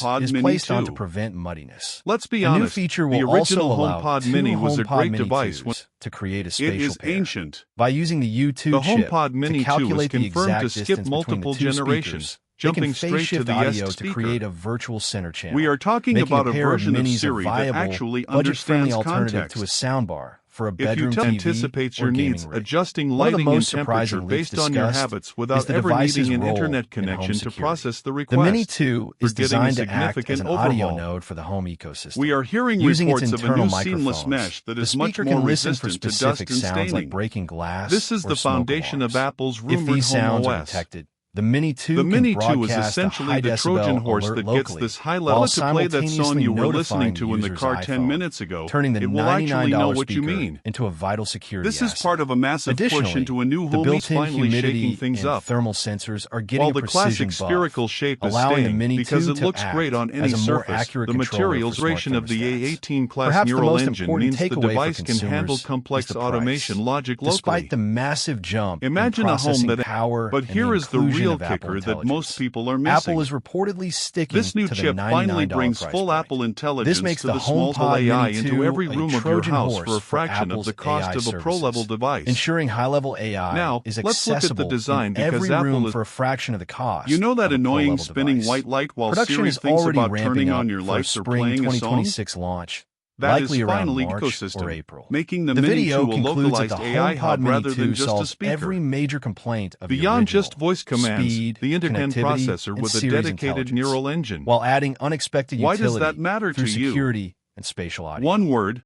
HomePod is Mini placed on 2. to prevent muddiness. Let's be A new honest, feature the will also original allow HomePod two Mini was a HomePod great Mini device 2s to create a it spatial is pair. ancient. By using the U2 The chip HomePod Mini to 2 is calculate the confirmed exact to skip distance between multiple the two generations, speakers, jumping they can straight phase to shift the audio S to create speaker. a virtual center channel. We are talking making about a a pair version of minis Siri a that viable, actually budget-friendly understands alternative to a context. soundbar for a If you bedroom tell TV anticipates or your gaming needs, rig. adjusting One of the lighting and most temperature surprising leaks based on your discussed habits is without the ever device's needing an role internet in connection home to security. process the The request. Mini 2 is We're getting a designed to act as significant an audio overhaul. node for the home ecosystem. We are hearing Using reports its of a new internal seamless microphones, mesh that the is much speaker more can listen for resistant to dust specific and sounds like staining. breaking glass This is or the smoke foundation alarms. of Apple's If rumored these Home sounds are OS. detected, The Mini 2 The Mini 2 is broadcast a essentially high the Trojan decibel horse alert that gets locally, this high while level to play that song you were listening simultaneously to in the car notifying 10 the user's minutes ago. turning the It will actually know $99 what you speaker mean. into a vital security This is asset. part of a massive push Additionally, into a new the home built-in finally humidity shaking things and up. thermal sensors are getting While a the precision classic spherical buff, shape is allowing the staying Mini because 2 it to looks great act on any as a more surface, accurate the controller for materialization of the smart thermostats. A18 class Perhaps the neural most engine important means the takeaway for device can handle consumers is complex the automation price. logic locally. Despite the massive jump Imagine in a home processing that power But and here is the inclusion real of Apple kicker that most Intelligence. people are missing. Apple is reportedly sticking This new to the chip $99 finally brings price full point. Apple Intelligence This makes to the the small HomePod AI Mini into 2 every a room of your Trojan house horse for a for fraction of Apple's the cost AI of a pro-level services, device. ensuring high-level AI Now, is let's look at the accessible design in because every Apple room is... for a fraction of the cost. You know that of a annoying pro-level spinning device. white light while Production Siri is thinks already about ramping turning up on your for lights or spring playing a song? 2026 launch, That likely is around finally March ecosystem, or April. making the The Mini 2 video a concludes that localized the AI HomePod hub Mini rather 2 than just a solves speaker. every major complaint of the Beyond original: just voice commands, speed, the interconnect connectivity, processor and with a Siri's dedicated intelligence, neural engine. while adding unexpected Why utility does that matter through to you? security and spatial audio. One word: